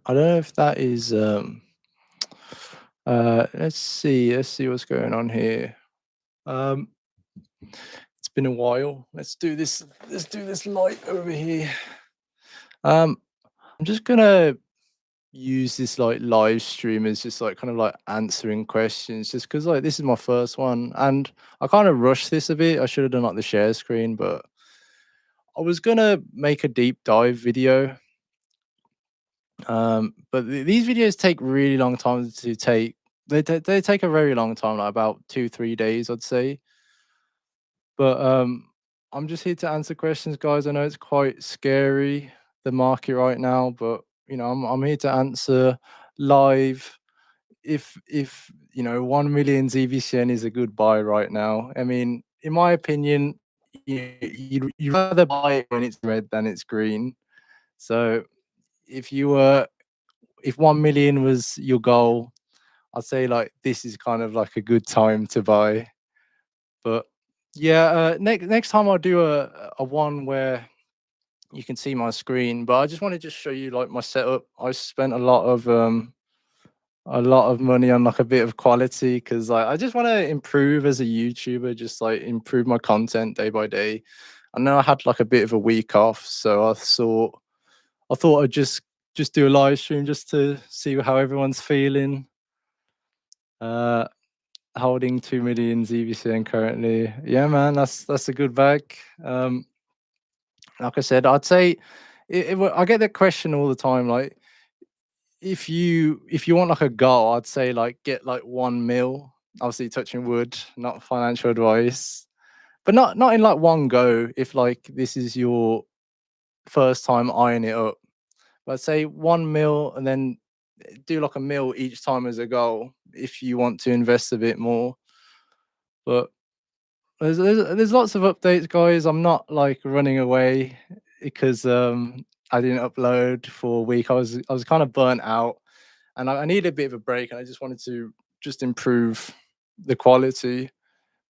I don't know if that is let's see what's going on here. Um it's been a while. Let's do this light over here. Um I'm just gonna use this like live stream as just like kind of like answering questions just because like this is my first one and I kind of rushed this a bit. I should have done like the share screen, but I was gonna make a deep dive video. But these videos take really long time to take. They take a very long time, like about 2 3 days, I'd say. But I'm just here to answer questions, guys. I know it's quite scary the market right now, but I'm here to answer live. If 1 million ZBCN is a good buy right now. I mean, in my opinion, you'd rather buy it when it's red than it's green. So if you were if 1 million was your goal, I'd say like this is kind of like a good time to buy. But yeah, next time I'll do a one where you can see my screen. But I just want to just show you like my setup. I spent a lot of money on like a bit of quality because like I just want to improve as a YouTuber, just like improve my content day by day. I know I had like a bit of a week off, so I thought I'd just do a live stream just to see how everyone's feeling. Uh, Holding 2 million ZBCN currently. Yeah, man, that's a good bag. Like I said, I'd say I get that question all the time. Like, if you want like a goal, I'd say like get like 1 mil. Obviously, touching wood, not financial advice, but not in like one go. If like this is your first time eyeing it up, but I'd say 1 mil and then do like a mil each time as a goal if you want to invest a bit more. But there's lots of updates, guys. I'm not like running away because I didn't upload for a week. I was kind of burnt out, and I needed a bit of a break, and I just wanted to just improve the quality.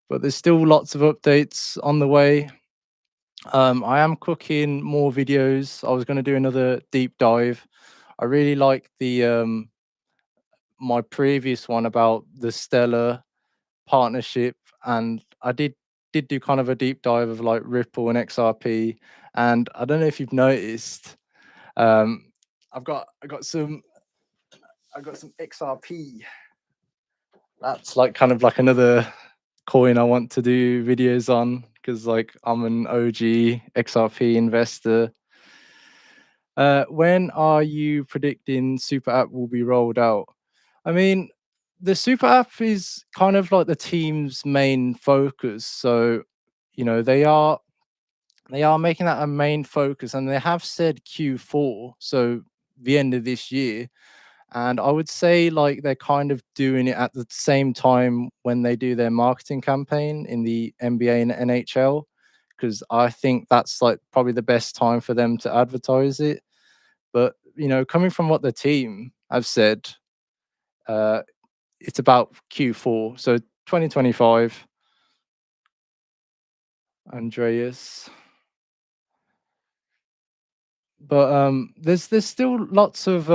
But there's still lots of updates on the way. I am cooking more videos. I was going to do another deep dive. I really like the my previous one about the Stellar partnership, and I did do kind of a deep dive of like Ripple and XRP. And I don't know if you've noticed, um, I got some XRP. That's like kind of like another coin I want to do videos on because like I'm an OG XRP investor. When are you predicting Super App will be rolled out? I mean, the Super App is kind of like the team's main focus. So, they are making that a main focus, and they have said Q4, so the end of this year. And I would say like they're kind of doing it at the same time when they do their marketing campaign in the NBA and NHL, because I think that's like probably the best time for them to advertise it. But coming from what the team have said, uh, it's about Q4, so 2025. Andreas. But there's still lots of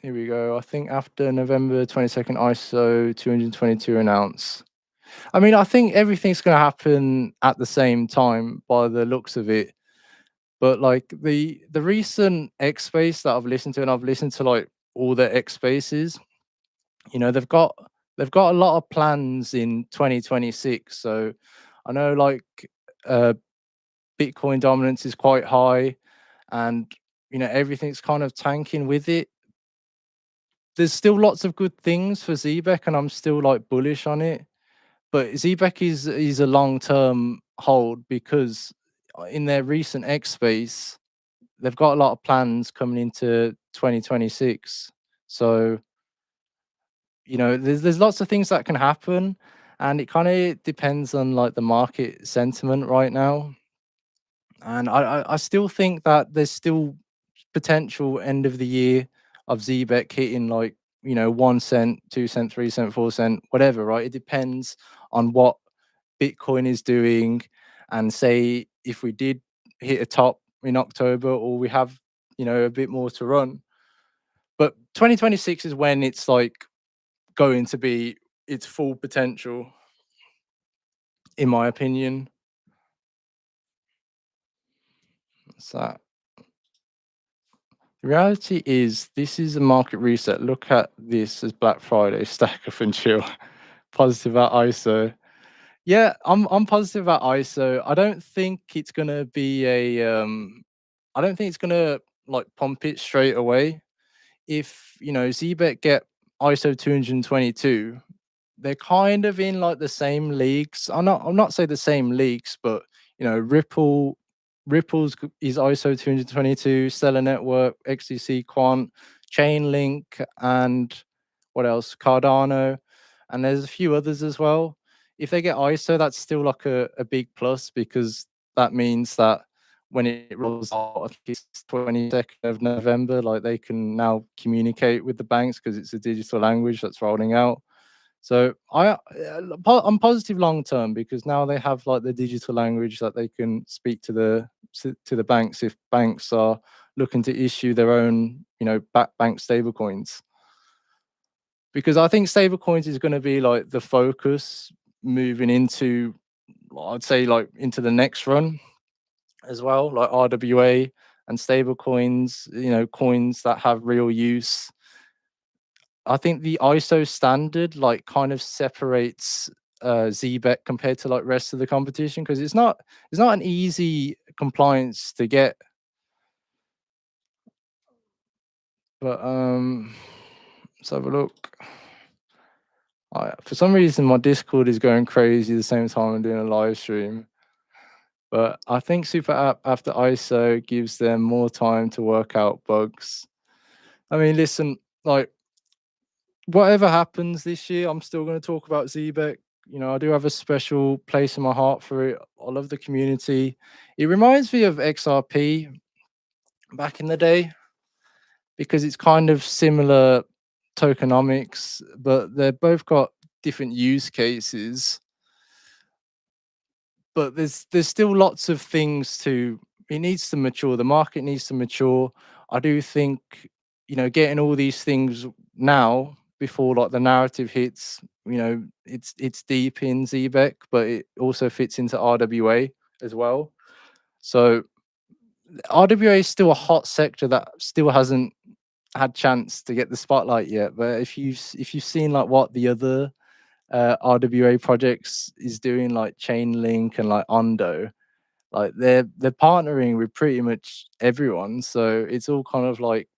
here we go. I think after November 22nd, ISO 222 announce. I mean, I think everything's going to happen at the same time by the looks of it. But like the recent X Space that I've listened to, and I've listened to like all the X Spaces, they've got a lot of plans in 2026. So I know like uh Bitcoin dominance is quite high, and everything's kind of tanking with it. There's still lots of good things for Zebec, and I'm still like bullish on it. But Zebec is a long-term hold because in their recent X space, they've got a lot of plans coming into 2026. So, there's lots of things that can happen, and it kind of depends on like the market sentiment right now. And I still think that there's still potential end of the year of Zebec hitting like 1 cent, 2 cent, 3 cent, 4 cent, whatever. Right? It depends on what Bitcoin is doing, and say if we did hit a top in October, or we have a bit more to run. But 2026 is when it's like going to be its full potential, in my opinion. So the reality is this is a market reset. Look at this as Black Friday, stack up and chill. Positive about ISO. Yeah, I'm positive about ISO. I don't think it's gonna be I don't think it's gonna like pump it straight away. If ZBET get ISO 222, they're kind of in like the same leagues. I'm not say the same leagues, but Ripple's is ISO 222, Stellar Network, XTC Quant, Chainlink, and what else? Cardano, and there's a few others as well. If they get ISO, that's still like a big plus because that means that when it rolls out, I think it's 22nd of November, like they can now communicate with the banks because it's a digital language that's rolling out. So I'm positive long term because now they have like the digital language that they can speak to the banks if banks are looking to issue their own bank stablecoins. Because I think stablecoins is going to be like the focus moving into, I'd say, like into the next run as well, like RWA and stablecoins, coins that have real use. I think the ISO standard like kind of separates ZBEC compared to like rest of the competition because it's not an easy compliance to get. But let's have a look. For some reason, my Discord is going crazy the same time I'm doing a live stream. But I think Super App after ISO gives them more time to work out bugs. I mean, listen, like whatever happens this year, I'm still going to talk about ZBEC. I do have a special place in my heart for it. I love the community. It reminds me of XRP back in the day because it's kind of similar tokenomics, but they've both got different use cases. But there's still lots of things to it needs to mature. The market needs to mature. I do think, getting all these things now before like the narrative hits, it's deep in ZBEC, but it also fits into RWA as well. So RWA is still a hot sector that still hasn't had chance to get the spotlight yet. But if you've seen like what the other RWA projects is doing, like Chainlink and like Ondo, like they're partnering with pretty much everyone. So it's all kind of like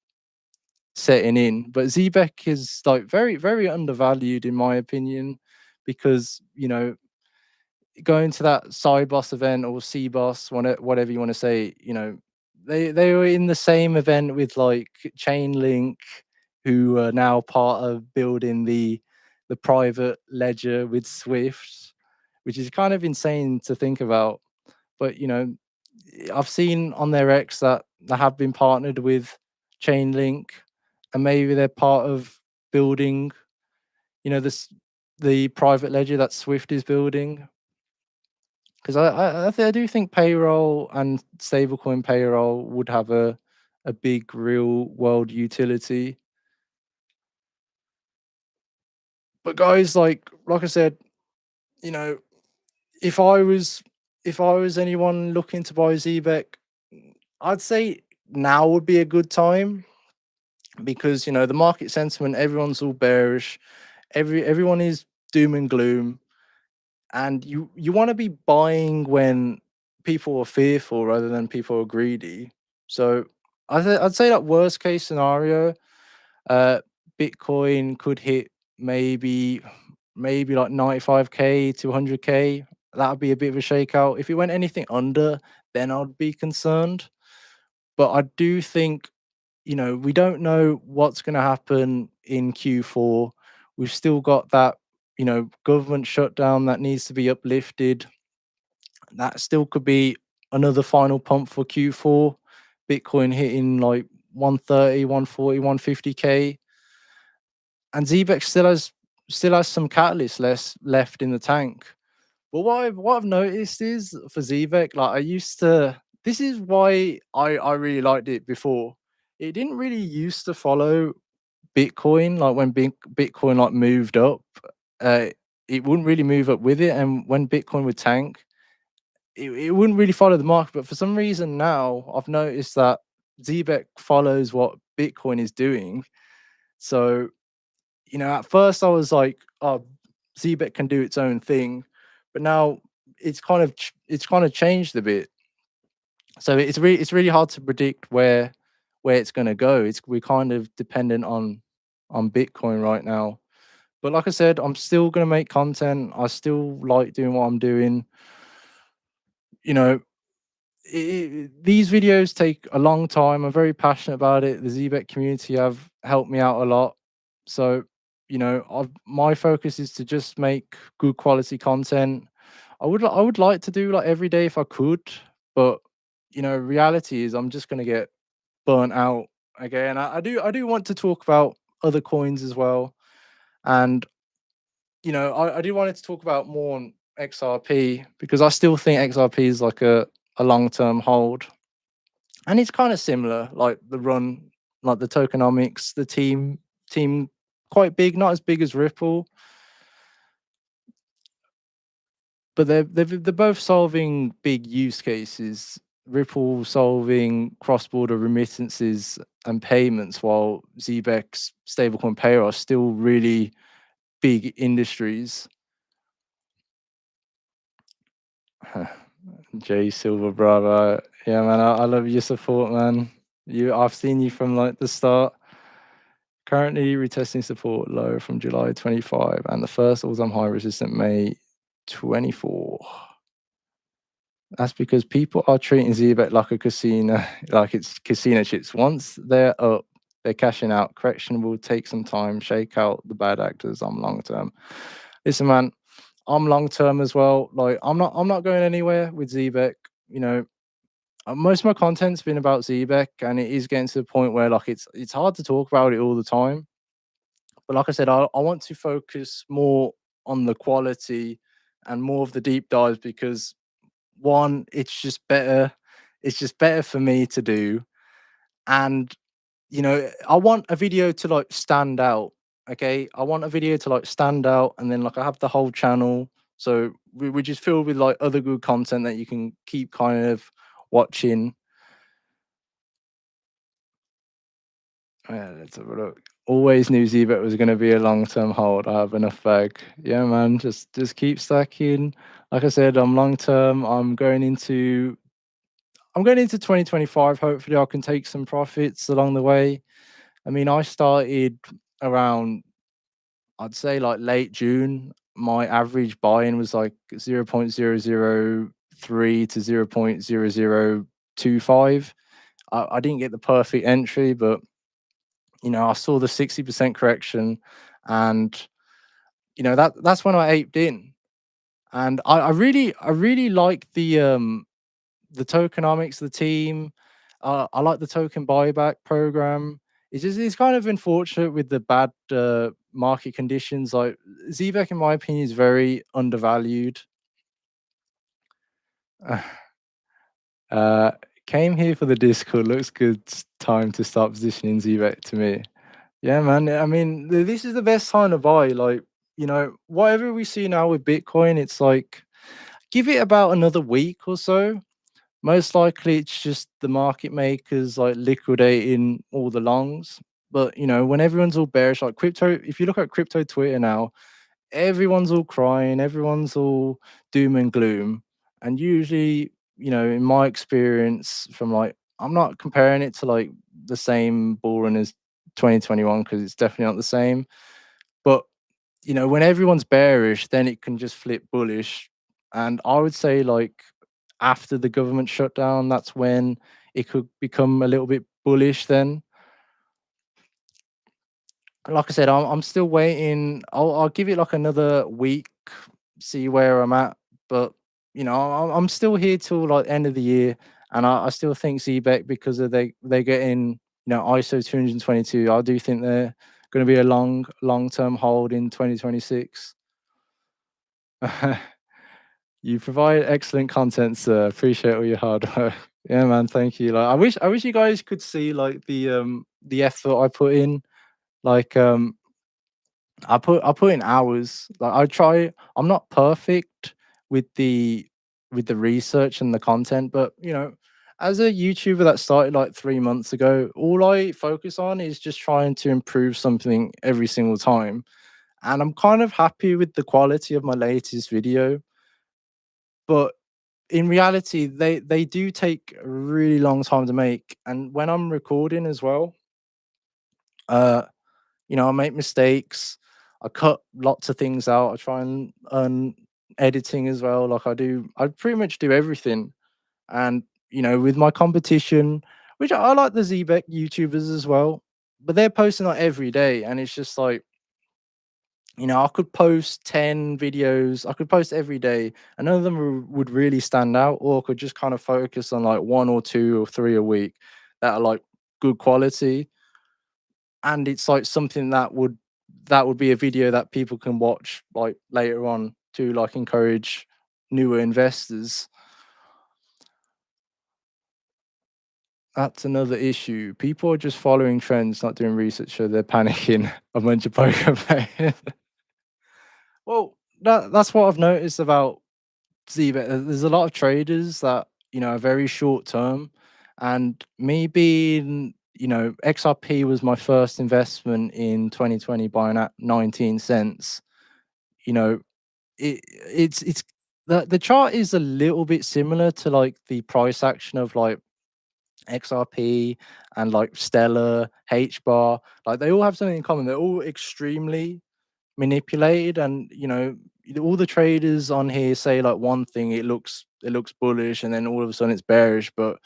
setting in. But ZBEC is like very, very undervalued in my opinion, because going to that side boss event or C boss, whatever you want to say, they were in the same event with like Chainlink, who are now part of building the private ledger with Swift, which is kind of insane to think about. But I've seen on their X that they have been partnered with Chainlink, and maybe they're part of building, this the private ledger that Swift is building. Because I do think payroll and stablecoin payroll would have a big real world utility. But guys, like I said, you know, if I was anyone looking to buy ZBEC, I'd say now would be a good time because the market sentiment, everyone's all bearish, everyone is doom and gloom, and you want to be buying when people are fearful rather than people are greedy. So I'd say that worst case scenario, uh, Bitcoin could hit maybe like 95K to 100K. That would be a bit of a shakeout. If it went anything under, then I'd be concerned. But I do think, we don't know what's going to happen in Q4. We've still got that, government shutdown that needs to be uplifted. That still could be another final pump for Q4. Bitcoin hitting like 130, 140, 150K. And ZBEX still has some catalyst left in the tank. But what I've noticed is for ZBEC, like I used to, this is why I really liked it before. It didn't really used to follow Bitcoin, like when Bitcoin like moved up, uh, it wouldn't really move up with it, and when Bitcoin would tank, it wouldn't really follow the market. But for some reason now, I've noticed that zebec follows what Bitcoin is doing. So at first I was like, oh, zebec can do its own thing, but now it's kind of changed a bit. So it's really hard to predict where it's going to go. We're kind of dependent on Bitcoin right now. But like I said, I'm still going to make content. I still like doing what I'm doing. You know, these videos take a long time. I'm very passionate about it. The Zebec community have helped me out a lot. So, my focus is to just make good quality content. I would like to do like every day if I could, but reality is I'm just gonna get burnt out again. I do want to talk about other coins as well, and I do wanted to talk about more on XRP because I still think XRP is like a long term hold, and it's kind of similar, like the run, like the tokenomics, the team quite big, not as big as Ripple, but they're both solving big use cases. Ripple solving cross-border remittances and payments, while Zebec's stablecoin payer are still really big industries. Jay Silver, brother. Yeah, man, I love your support, man. I've seen you from like the start. Currently retesting support low from July 25 and the first all-time high resistant May 24. That's because people are treating Zebec like a casino, like it's casino chips. Once they're up, they're cashing out. Correction will take some time. Shake out the bad actors. I'm long term. Listen, man, I'm long term as well. Like I'm not going anywhere with Zebec. You know, most of my content's been about Zebec, and it is getting to the point where like it's hard to talk about it all the time. But like I said, I want to focus more on the quality and more of the deep dives because one, it's just better for me to do. And I want a video to like stand out. Okay. I want a video to like stand out, and then like I have the whole channel. So we just filled with like other good content that you can keep kind of watching. Yeah, let's have a look. Always knew Zebet was going to be a long-term hold. I have enough bag. Yeah, man. Just keep stacking. Like I said, I'm long-term. I'm going into 2025. Hopefully, I can take some profits along the way. I mean, I started around, I'd say like late June. My average buy-in was like 0.003 to 0.0025. I didn't get the perfect entry, but I saw the 60% correction, and that's when I aped in. And I really like the tokenomics, the team. I like the token buyback program. It's kind of unfortunate with the bad market conditions. Like Zebec, in my opinion, is very undervalued. Uh, Came here for the Discord. Looks good. Time to start positioning Zebec to me. Yeah, man. I mean, this is the best time to buy. Like, whatever we see now with Bitcoin, it's like give it about another week or so. Most likely, it's just the market makers like liquidating all the longs. But when everyone's all bearish, like crypto, if you look at crypto Twitter now, everyone's all crying, everyone's all doom and gloom. And usually, in my experience, from like, I'm not comparing it to like the same bull run as 2021 because it's definitely not the same. But when everyone's bearish, then it can just flip bullish. And I would say like after the government shutdown, that's when it could become a little bit bullish then. Like I said, I'm still waiting. I'll give it like another week, see where I'm at. But I'm still here till like end of the year, and I still think Zebec because of they getting ISO 222. I do think they're going to be a long term hold in 2026. You provide excellent content, sir. Appreciate all your hard work. Yeah, man. Thank you. Like, I wish you guys could see like the effort I put in. Like, I put in hours. Like I try. I'm not perfect with the research and the content, but as a YouTuber that started like 3 months ago, all I focus on is just trying to improve something every single time. And I'm kind of happy with the quality of my latest video, but in reality, they do take a really long time to make. And when I'm recording as well, uh I make mistakes. I cut lots of things out. I try and editing as well. Like I pretty much do everything. And with my competition, which I like the zebec YouTubers as well, but they're posting like every day, and it's just like I could post 10 videos. I could post every day, and none of them would really stand out, or I could just kind of focus on like one or two or three a week that are like good quality, and it's like something that would be a video that people can watch like later on to like encourage newer investors. That's another issue. People are just following trends, not doing research, so they're panicking a bunch of poker players. Well, that's what I've noticed about Zebet. There's a lot of traders that are very short term, and me being XRP was my first investment in 2020, buying at 19 cents. You know, it's the chart is a little bit similar to like the price action of like XRP and like Stellar, H bar. Like they all have something in common. They're all extremely manipulated, and all the traders on here say like one thing, it looks bullish, and then all of a sudden it's bearish. But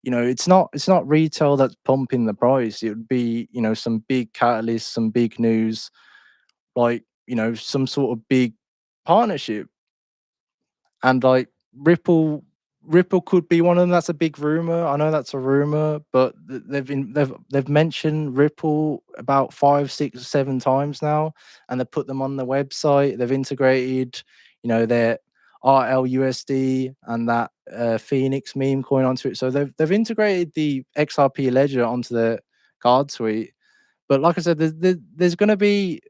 it's not retail that's pumping the price. It would be some big catalyst, some big news, like some sort of big partnership. And like Ripple could be one of them. That's a big rumor. I know that's a rumor, but they've mentioned Ripple about 5, 6, 7 times now, and they put them on the website. They've integrated, their RLUSD and that Phoenix meme coin onto it. So they've integrated the XRP ledger onto their card suite. But like I said, there's going to be,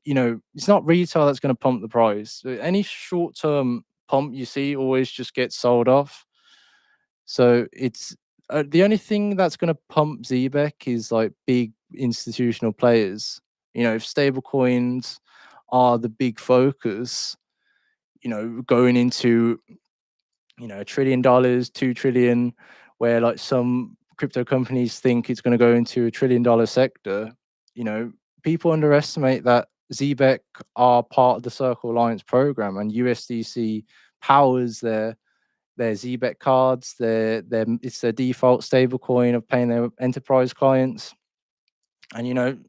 it's not retail that's going to pump the price. Any short term pump you see always just gets sold off. So it's the only thing that's going to pump Zebec is like big institutional players. If stable coins are the big focus, going into $1 trillion, 2 trillion, where like some crypto companies think it's going to go into $1 trillion sector. you know People underestimate that Zebec are part of the Circle Alliance program, and USDC powers their ZBEC cards. It's their default stablecoin of paying their enterprise clients. And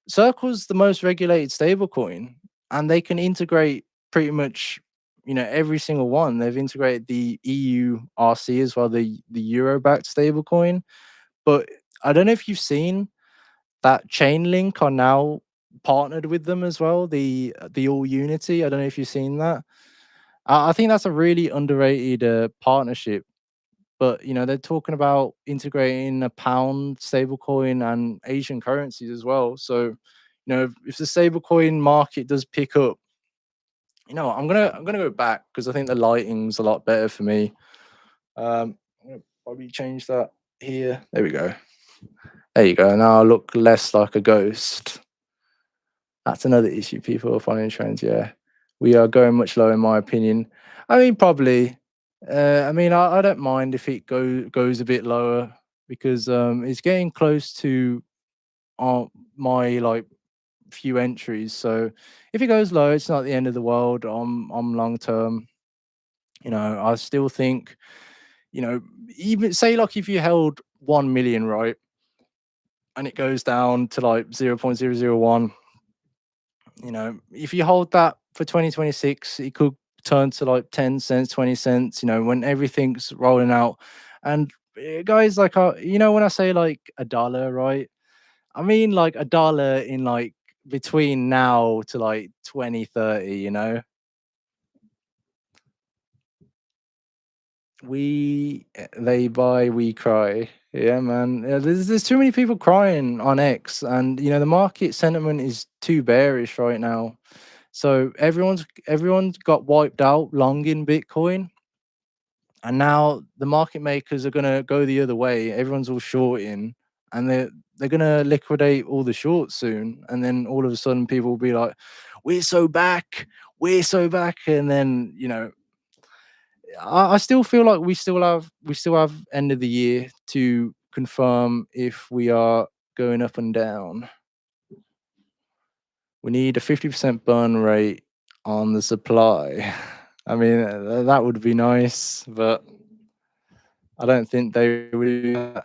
Circle's the most regulated stablecoin, and they can integrate pretty much every single one. They've integrated the EU RC as well, the euro-backed stablecoin. But I don't know if you've seen that Chainlink are now partnered with them as well. The All Unity. I don't know if you've seen that. I think that's a really underrated partnership. But they're talking about integrating a pound stablecoin and Asian currencies as well. So if the stablecoin market does pick up, I'm gonna go back because I think the lighting's a lot better for me. I'm gonna probably change that here. There we go. There you go. Now I look less like a ghost. That's another issue. People are following trends. Yeah, we are going much lower, in my opinion. I mean, probably. I don't mind if it goes a bit lower, because it's getting close to uh, my like few entries. So if it goes low, it's not the end of the world. I'm long term. I still think you know even say like if you held 1 million, right, and it goes down to like 0.001. If you hold that for 2026, it could turn to like 10 cents, 20 cents, when everything's rolling out. And guys, like, when I say like a dollar, right? I mean like a dollar in like between now to like 2030. They buy, we cry. Yeah, man. Yeah, there's too many people crying on X, and the market sentiment is too bearish right now. So everyone's got wiped out long in Bitcoin, and now the market makers are gonna go the other way. Everyone's all shorting, and they're gonna liquidate all the shorts soon, and then all of a sudden people will be like, "We're so back, we're so back," and then I still feel like we still have end of the year to confirm if we are going up and down. We need a 50% burn rate on the supply. I mean, that would be nice, but I don't think they would do that.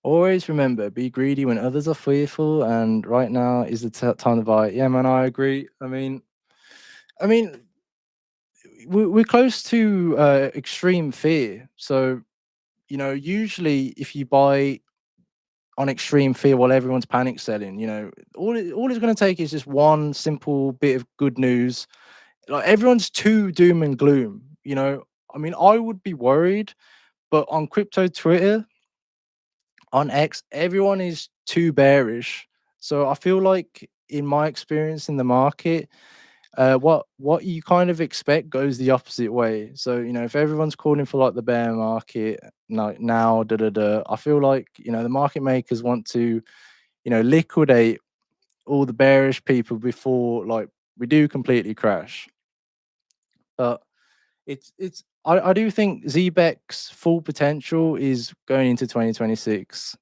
Always remember, be greedy when others are fearful, and right now is the time to buy. Yeah, man, I agree. I mean, we're close to extreme fear. So usually if you buy on extreme fear while everyone's panic selling, all it's going to take is just one simple bit of good news. Like everyone's too doom and gloom. I mean, I would be worried, but on crypto Twitter, on X, everyone is too bearish. So I feel like, in my experience in the market, what you kind of expect goes the opposite way. So if everyone's calling for like the bear market, like now, da da da, I feel like the market makers want to liquidate all the bearish people before like we do completely crash. But I do think ZBEC's full potential is going into 2026,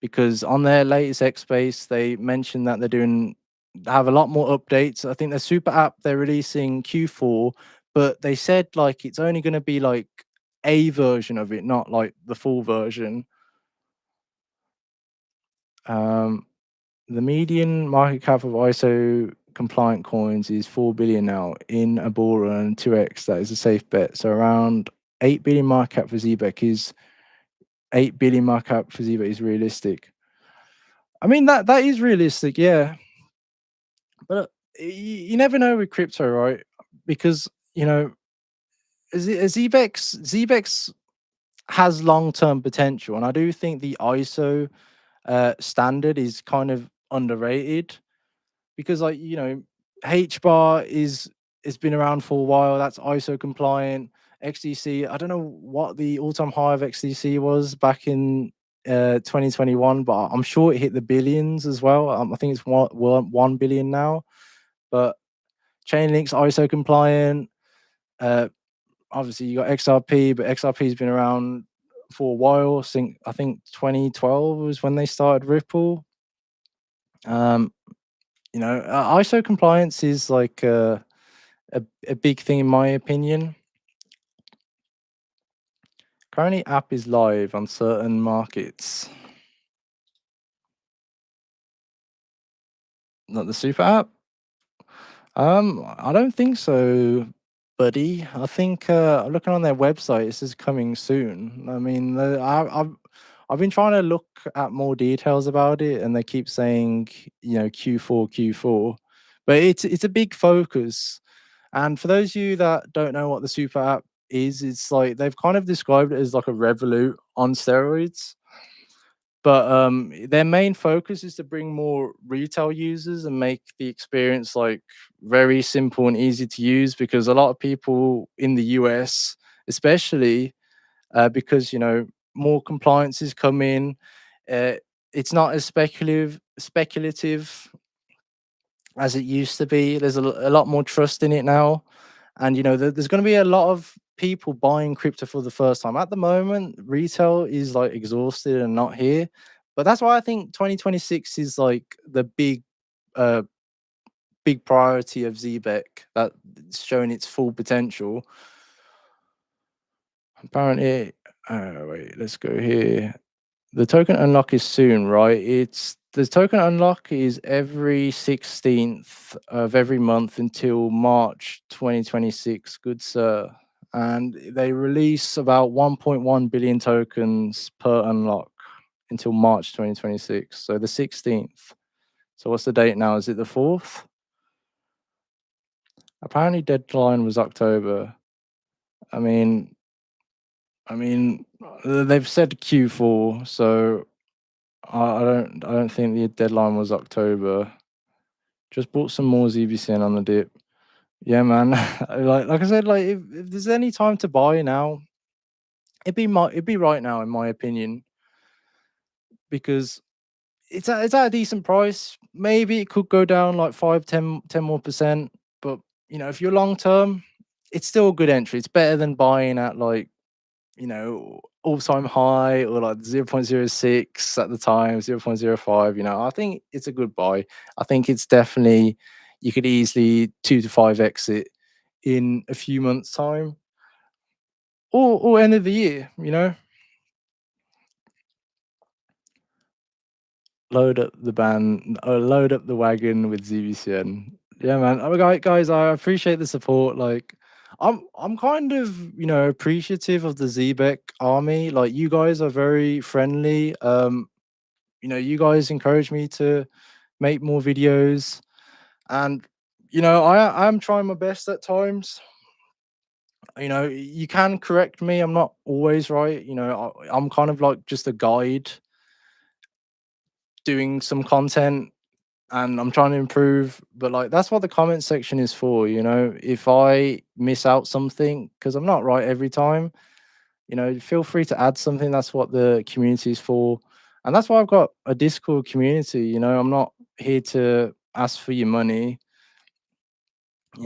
because on their latest X Space, they mentioned that they have a lot more updates. I think the super app they're releasing Q4, but they said like it's only going to be like a version of it, not like the full version. Um, the median market cap of ISO compliant coins is 4 billion now in a bull run, 2x. That is a safe bet. So around 8 billion market cap for ZBEC is 8 billion market cap for ZBEC is realistic. I mean that is realistic, yeah. But you never know with crypto, right? Because Zebex has long term potential, and I do think the ISO standard is kind of underrated, because like H bar is it's been around for a while. That's ISO compliant. XDC, I don't know what the all time high of XDC was back in 2021, but I'm sure it hit the billions as well. I think it's 1 billion now. But Chainlink's ISO compliant. Uh, Obviously, you got XRP, but XRP's been around for a while. I think 2012 was when they started Ripple. Um, ISO compliance is like a big thing in my opinion. Currently, app is live on certain markets. Not the super app. I don't think so, buddy. I think looking on their website, it says coming soon. I mean, I've been trying to look at more details about it, and they keep saying Q4, Q4, but it's a big focus. And for those of you that don't know what the super app is, it's like they've kind of described it as like a Revolut on steroids. But their main focus is to bring more retail users and make the experience like very simple and easy to use, because a lot of people in the US, especially, because more compliances come in, uh, it's not as speculative as it used to be. There's a lot more trust in it now, and there's going to be a lot of people buying crypto for the first time. At the moment, retail is like exhausted and not here, but that's why I think 2026 is like the uh big priority of ZBEC, that's showing its full potential. Apparently, wait, let's go here. The token unlock is soon, right? It's the token unlock is every 16th of every month until March 2026. Good sir. And they release about 1.1 billion tokens per unlock until March 2026. So the 16th. So what's the date now? Is it the 4th? Apparently deadline was October. I mean, I mean, they've said Q4, so I don't think the deadline was October. Just bought some more ZBCN on the dip. Yeah, man. Like I said, like if there's any time to buy now, it'd be right now in my opinion, because it's at a decent price. Maybe it could go down like 5, 10 more percent, but if you're long term, it's still a good entry. It's better than buying at like all-time high or like 0.06 at the time, 0.05. I think it's a good buy. I think it's definitely, you could easily 2 to 5 exit in a few months time, or end of the year. Load up the wagon with ZBCN. Yeah, man. Oh, guys, I appreciate the support. Like, I'm kind of appreciative of the Zebec army. Like, you guys are very friendly. You guys encourage me to make more videos, and I'm trying my best at times. You can correct me. I'm not always right. I'm kind of like just a guide doing some content, and I'm trying to improve. But like that's what the comment section is for. If I miss out something because I'm not right every time, feel free to add something. That's what the community is for, and that's why I've got a Discord community. I'm not here to ask for your money.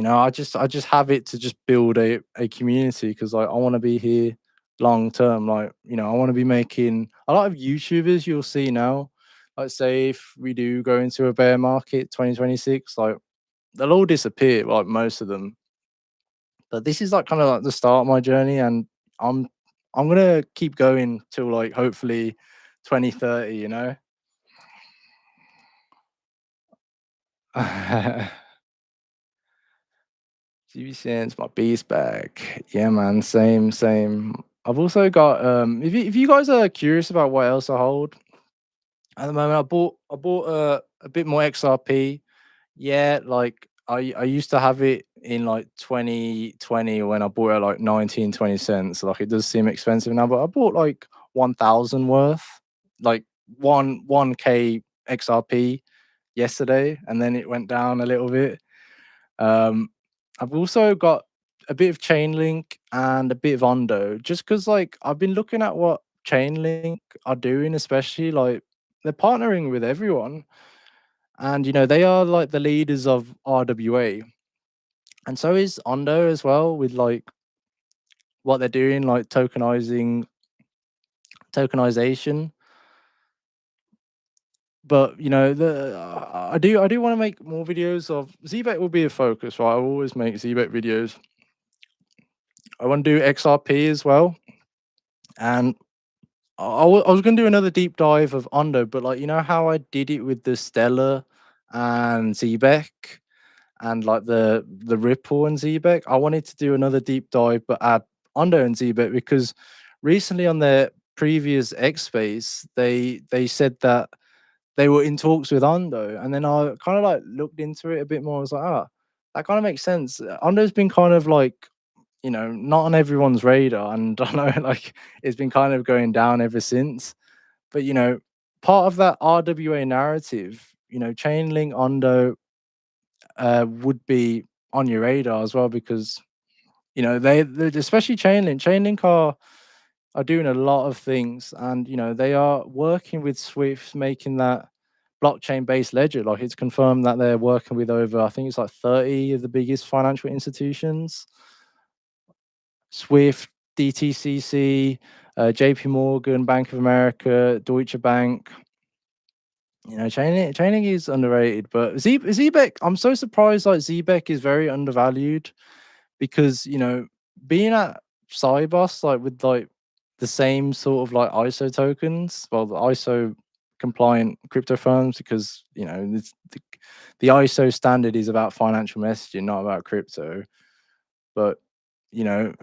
I just have it to just build a community, because like I want to be here long term. Like I want to be making a lot of YouTubers you'll see now. Like, say if we do go into a bear market 2026, like they'll all disappear, like most of them. But this is like kind of like the start of my journey, and I'm I'm gonna keep going till like hopefully 2030. GBCN's my beast bag. Yeah, man. Same, same. I've also got if you guys are curious about what else I hold at the moment, I bought a bit more XRP. Yeah, like I used to have it in like 2020 when I bought it at like 19-20 cents. Like it does seem expensive now, but I bought like 1,000 worth, like one K XRP yesterday, and then it went down a little bit. Um, I've also got a bit of Chainlink and a bit of Ondo, just because like I've been looking at what Chainlink are doing, especially like they're partnering with everyone, and they are like the leaders of RWA, and so is Ondo as well, with like what they're doing, like tokenization. But I do want to make more videos of Zebec. Will be a focus, right? I always make Zebec videos. I want to do XRP as well, and I was gonna do another deep dive of Ondo, but like how I did it with the Stellar and Zebec, and like the Ripple and Zebec. I wanted to do another deep dive, but add Ondo and Zebec, because recently on their previous X Space, they said that they were in talks with Ondo, and then I kind of like looked into it a bit more. I was like, that kind of makes sense. Ondo's been kind of like not on everyone's radar, and I know like it's been kind of going down ever since. But part of that RWA narrative, Chainlink, Ondo, would be on your radar as well, because they especially Chainlink are doing a lot of things, and they are working with Swift, making that blockchain based ledger. Like it's confirmed that they're working with over, I think it's like 30 of the biggest financial institutions: Swift, DTCC, JP Morgan, Bank of America, Deutsche Bank. Chaining is underrated, but Zebec, I'm so surprised. Like Zebec is very undervalued, because being at Cybus, like with like the same sort of like ISO tokens, well, the ISO compliant crypto firms, because the ISO standard is about financial messaging, not about crypto. But the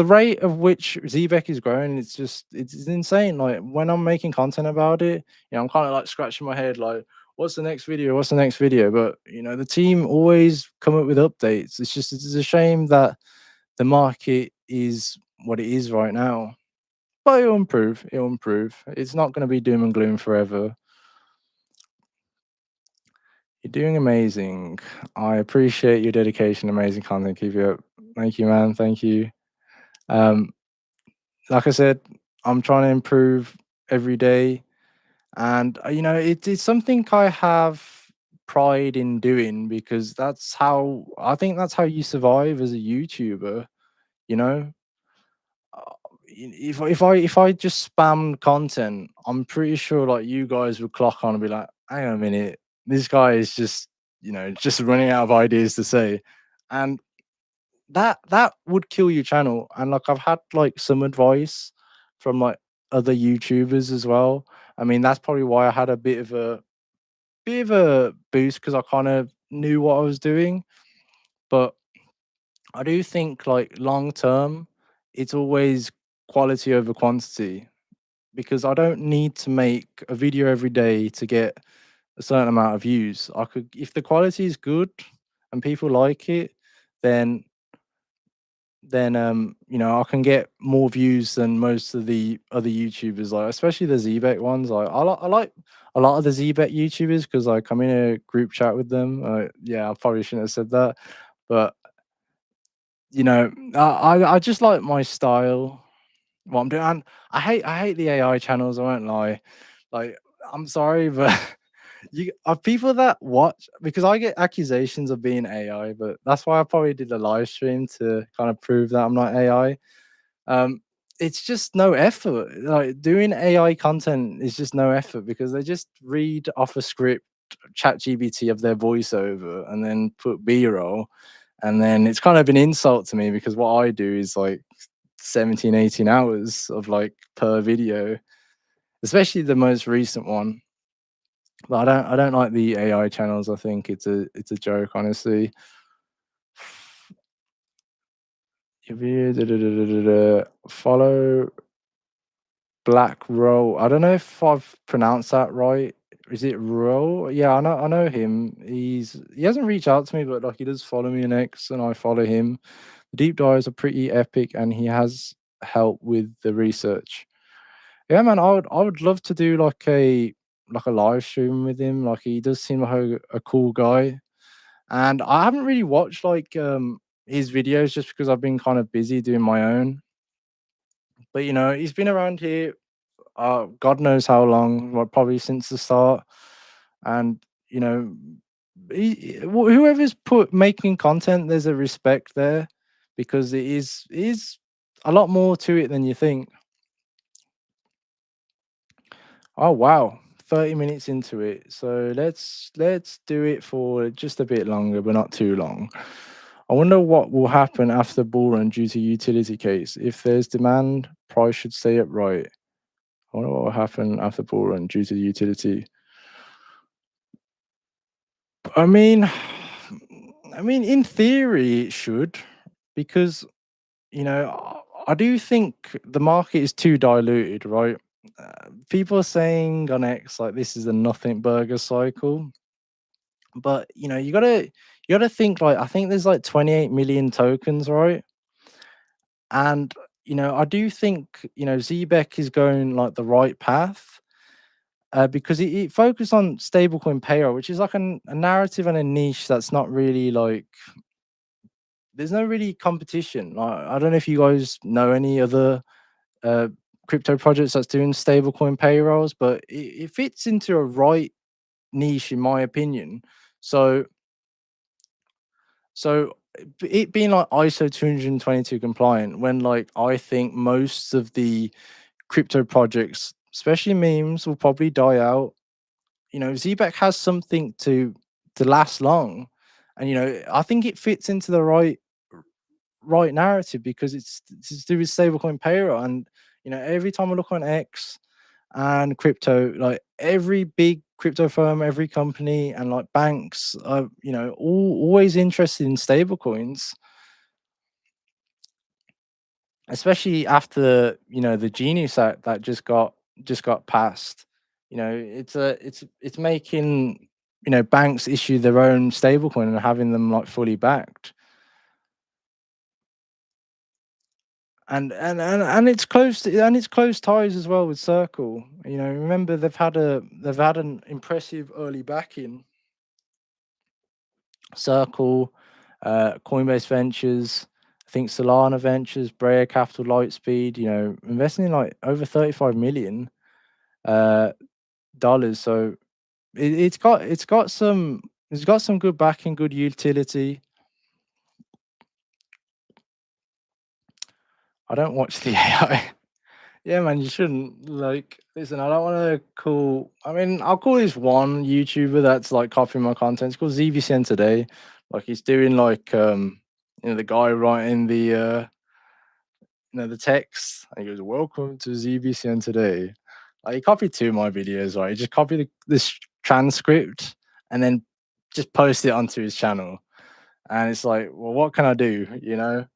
rate of which Zebec is growing, it's insane. Like when I'm making content about it, I'm kind of like scratching my head, like what's the next video, what's the next video. But the team always come up with updates. It's a shame that the market is what it is right now. But it'll improve. It'll improve. It's not going to be doom and gloom forever. You're doing amazing. I appreciate your dedication. Amazing content. Keep it up. Thank you, man. Thank you. Um, like I said, I'm trying to improve every day, and it's something I have pride in doing because that's how I think that's how you survive as a YouTuber. You know, Uh, if I just spam content, I'm pretty sure like you guys would clock on and be like, hang on a minute, this guy is just just running out of ideas to say, and that would kill your channel. And like I've had like some advice from like other YouTubers as well. I mean, that's probably why I had a bit of a boost because I kind of knew what I was doing. But I do think like long term, it's always quality over quantity because I don't need to make a video every day to get a certain amount of views. I could, if the quality is good and people like it, then I can get more views than most of the other YouTubers, like especially the Zebec ones. I like a lot of the Zebec YouTubers because like I'm in a group chat with them. Yeah, I probably shouldn't have said that, but I just like my style, what I'm doing. And I hate the AI channels. I won't lie. Like, I'm sorry, but you are people that watch because I get accusations of being AI, but that's why I probably did a live stream to kind of prove that I'm not AI. Um, it's just no effort. Like doing AI content is just no effort because they just read off a script, chat GBT of their voiceover, and then put B-roll. And then it's kind of an insult to me because what I do is like 17, 18 hours of like per video, especially the most recent one. But I don't like the AI channels. I think it's a joke, honestly. If you follow Black Roll. I don't know if I've pronounced that right. Is it Roll? Yeah, I know him. He hasn't reached out to me, but like he does follow me on X and I follow him. The deep dives are pretty epic and he has help with the research. Yeah, man, I would love to do like a live stream with him. Like he does seem like a cool guy. And I haven't really watched like his videos just because I've been kind of busy doing my own. But he's been around here God knows how long, well, probably since the start. And you know, whoever's put making content, there's a respect there because it is a lot more to it than you think. Oh wow, 30 minutes into it, so let's do it for just a bit longer, but not too long. I wonder what will happen after bull run due to utility case. If there's demand, price should stay upright. I wonder what will happen after bull run due to the utility. I mean, in theory, it should, because I do think the market is too diluted, right? People are saying on X like this is a nothing burger cycle, but you gotta think like I think there's like 28 million tokens, right? And I do think Zebec is going like the right path. Because it focused on stablecoin payroll, which is like a narrative and a niche that's not really like there's no really competition. Like, I don't know if you guys know any other uh, crypto projects that's doing stablecoin payrolls, but it fits into a right niche, in my opinion. So, it being like ISO 222 compliant, when like I think most of the crypto projects, especially memes, will probably die out. Zebec has something to last long, and I think it fits into the right narrative because it's to do with stablecoin payroll. And every time I look on X and crypto, like every big crypto firm, every company, and like banks are always interested in stablecoins, especially after the Genius Act that just got passed. It's making banks issue their own stablecoin and having them like fully backed. And it's close ties as well with Circle. You know, remember they've had an impressive early backing. Circle, Coinbase Ventures, I think Solana Ventures, Brea Capital, Lightspeed. You know, investing in like over 35 million uh, dollars. So it's got some good backing, good utility. I don't watch the AI. Yeah, man, you shouldn't. Like, listen, I don't want to call. I mean, I'll call this one YouTuber that's like copying my content. It's called ZBCN today. Like, he's doing like, you know, the guy writing the text. And he goes, "Welcome to ZBCN today." Like, he copied two of my videos, right? He just copied this transcript and then just posted it onto his channel. And it's like, well, what can I do? You know?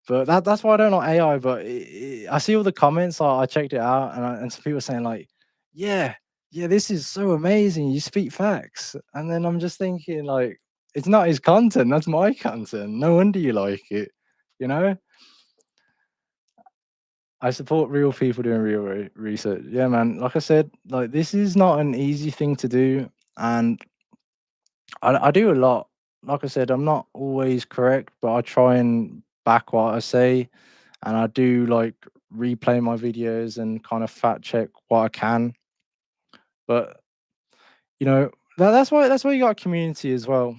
But that's why I don't like AI. But I see all the comments. I checked it out, and some people saying like, "Yeah, yeah, this is so amazing. You speak facts." And then I'm just thinking like, it's not his content. That's my content. No wonder you like it. You know, I support real people doing real research. Yeah, man. Like I said, like this is not an easy thing to do, and I do a lot. Like I said, I'm not always correct, but I try and back what I say, and I do like replay my videos and kind of fact check what I can. But you know, that's why you got a community as well.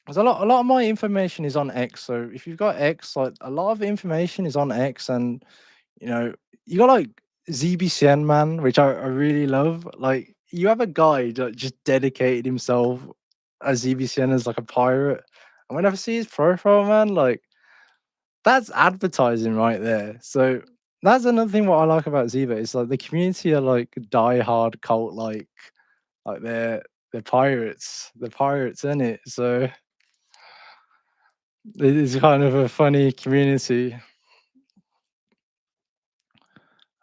There's a lot of my information is on X. So if you've got X, like a lot of information is on X, and you know, you got like ZBCN man, which I really love. Like you have a guy that just dedicated himself as ZBCN as like a pirate. And whenever I see his profile, man, like that's advertising right there. So that's another thing what I like about Ziva. It's like the community are like die-hard cult like they're pirates. They're pirates, isn't it? So it is kind of a funny community.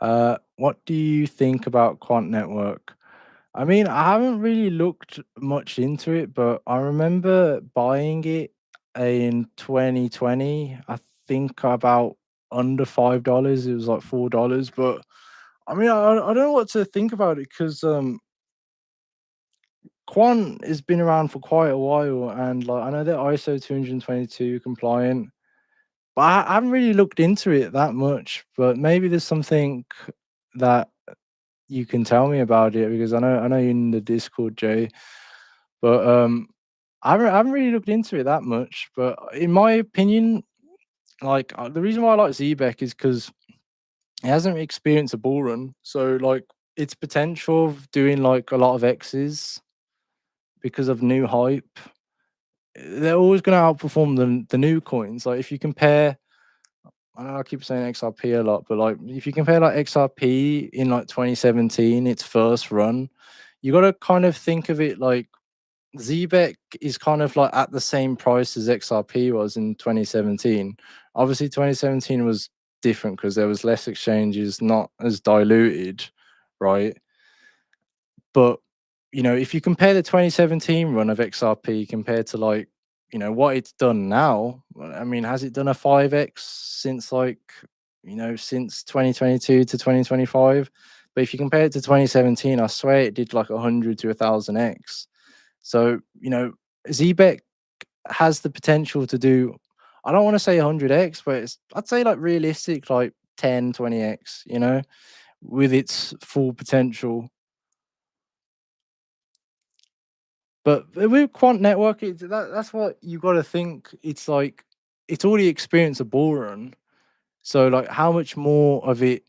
What do you think about Quant Network? I mean, I haven't really looked much into it, but I remember buying it in 2020. I think about under $5. It was like $4. But I mean, I don't know what to think about it because Quant has been around for quite a while, and like I know they're ISO 222 compliant, but I haven't really looked into it that much. But maybe there's something that you can tell me about it because I know you're in the Discord, Jay. But I haven't really looked into it that much. But in my opinion, like the reason why I like Zebec is because it hasn't experienced a bull run. So like its potential of doing like a lot of X's because of new hype, they're always going to outperform the new coins. Like if you compare, I know I keep saying XRP a lot, but like if you compare like XRP in like 2017, its first run, you got to kind of think of it like ZBEC is kind of like at the same price as XRP was in 2017. Obviously, 2017 was different because there was less exchanges, not as diluted, right? But you know, if you compare the 2017 run of XRP compared to like, you know, what it's done now, I mean, has it done a 5x since like, you know, since 2022 to 2025? But if you compare it to 2017, I swear it did like 100 to 1000x. So, you know, ZBEC has the potential to do, I don't want to say 100x, but I'd say like realistic, like 10, 20x, you know, with its full potential. But with Quant Network, that's what you got to think. It's like it's already experienced a bull run, so like how much more of it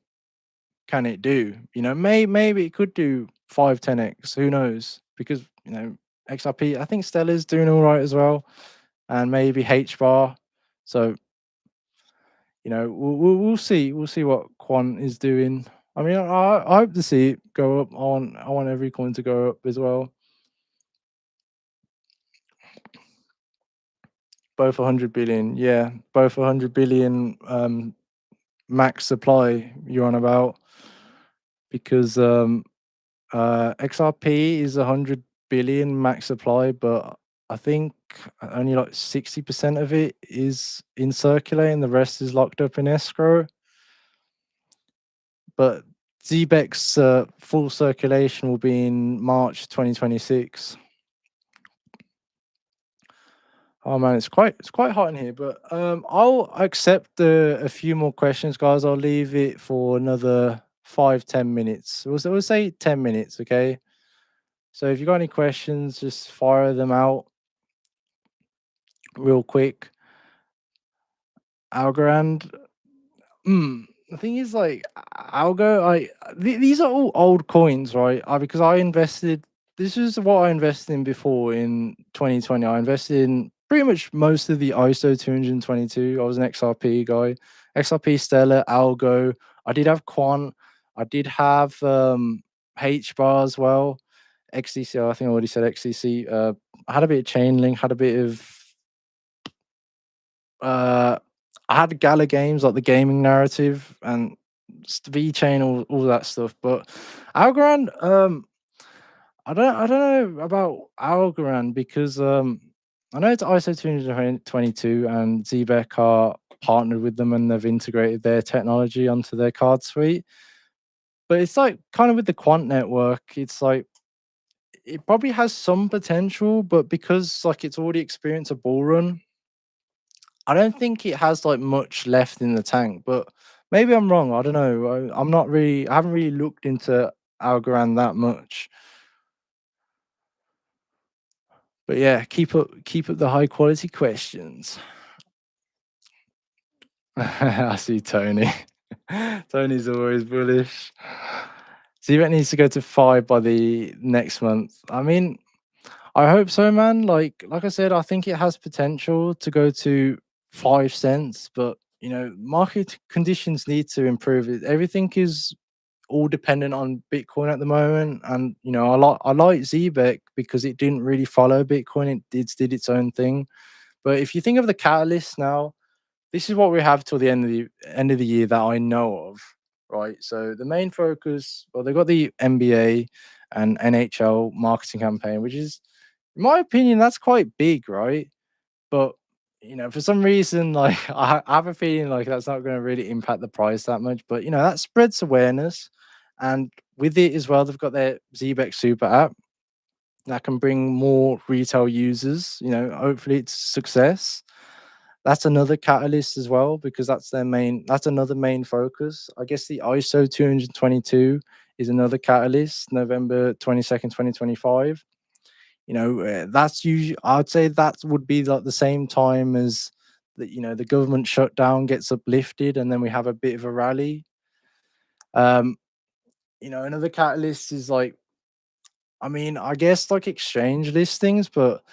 can it do? You know, maybe it could do 5, 10x. Who knows? Because you know XRP, I think Stella's doing all right as well, and maybe H bar. So you know, we'll see. We'll see what Quant is doing. I mean, I hope to see it go up. I want every coin to go up as well. Both 100 billion, yeah, both 100 billion max supply you're on about because XRP is 100 billion max supply, but I think only like 60% of it is in circulating, the rest is locked up in escrow. But Zebec's full circulation will be in March 2026. Oh man, it's quite hot in here, but I'll accept a few more questions, guys. I'll leave it for another 5-10 minutes. We'll say 10 minutes, okay? So if you got any questions, just fire them out real quick. Algorand, the thing is, like, Algo, these are all old coins, right? Because I invested. This is what I invested in before in 2020. I invested in pretty much most of the ISO 222. I was an XRP guy, XRP Stellar, Algo. I did have Quant. I did have H bar as well. XDC. I think I already said XDC. I had a bit of Chainlink. Had a bit of uh, I had Gala Games, like the gaming narrative and V Chain, all that stuff. But Algorand, I don't know about Algorand because I know it's ISO 222 and ZBEC are partnered with them and they've integrated their technology onto their card suite. But it's like kind of with the Quant network, it's like it probably has some potential, but because like it's already experienced a bull run, I don't think it has like much left in the tank, but maybe I'm wrong. I don't know. I'm not really. I haven't really looked into Algorand that much. But yeah, keep up the high quality questions. I see Tony. Tony's always bullish. Zebek needs to go to 5 by the next month. I mean, I hope so, man. Like I said, I think it has potential to go to 5 cents, but market conditions need to improve. Everything is all dependent on Bitcoin at the moment, and I like Zebek because it didn't really follow Bitcoin. It did its own thing. But if you think of the catalyst now, this is what we have till the end of the year that I know of, right? So the main focus, well, they've got the NBA and NHL marketing campaign, which is, in my opinion, that's quite big, right? But for some reason, like I have a feeling like that's not going to really impact the price that much. But that spreads awareness, and with it as well, they've got their Zebec Super app that can bring more retail users. Hopefully it's success. That's another catalyst as well because that's another main focus. I guess the ISO 222 is another catalyst, November 22nd, 2025. That's usually, I'd say that would be like the same time as the government shutdown gets uplifted and then we have a bit of a rally. Um, another catalyst is like, I mean, I guess like exchange listings, but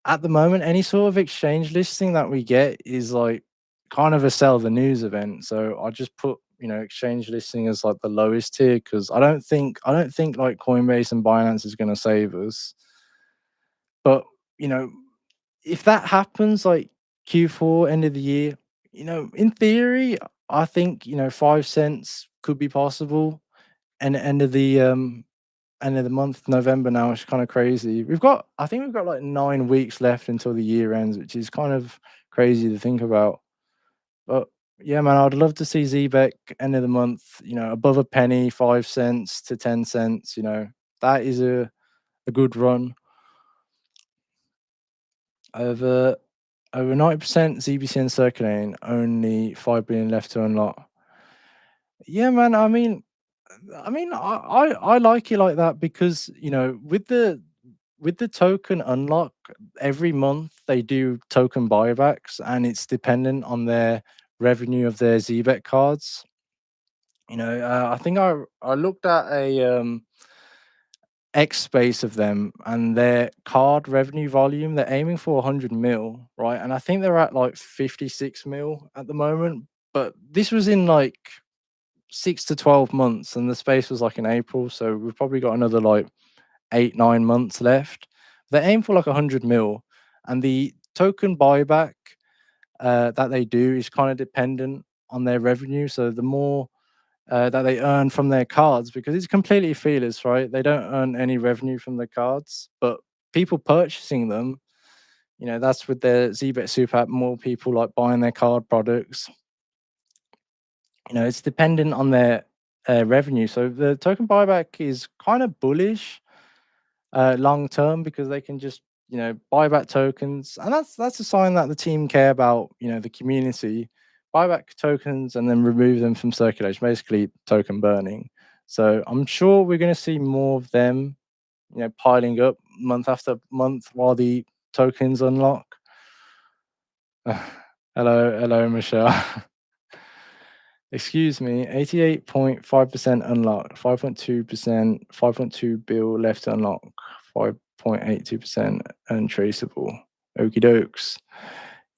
at the moment, any sort of exchange listing that we get is like kind of a sell the news event. So I just put exchange listing as like the lowest tier because I don't think like Coinbase and Binance is going to save us. But you know, if that happens, like Q4 end of the year, in theory, I think 5 cents could be possible. And end of the month, November now, it's kind of crazy. I think we've got like 9 weeks left until the year ends, which is kind of crazy to think about. But yeah, man, I'd love to see Zebek end of the month, above a penny, 5 cents to 10 cents. That is a good run. Over over 90% ZBCN circulating, only 5 billion left to unlock. Yeah, man. I like it like that because with the token unlock every month they do token buybacks and it's dependent on their revenue of their ZBET cards. I think I looked at a X space of them and their card revenue volume. They're aiming for 100 mil, right? And I think they're at like 56 mil at the moment. But this was in like 6 to 12 months, and the space was like in April, so we've probably got another like 8-9 months left. They aim for like 100 mil, and the token buyback that they do is kind of dependent on their revenue. So the more that they earn from their cards, because it's completely feelers, right? They don't earn any revenue from the cards, but people purchasing them. That's with the ZBet Super app, more people like buying their card products. It's dependent on their revenue. So the token buyback is kind of bullish long term because they can just buy back tokens, and that's a sign that the team care about the community. Buy back tokens and then remove them from circulation, basically token burning. So I'm sure we're going to see more of them, piling up month after month while the tokens unlock. Hello, Michelle. Excuse me, 88.5% unlocked, 5.2%, 5.2 bill left to unlock, 5.82% untraceable. Okie dokes.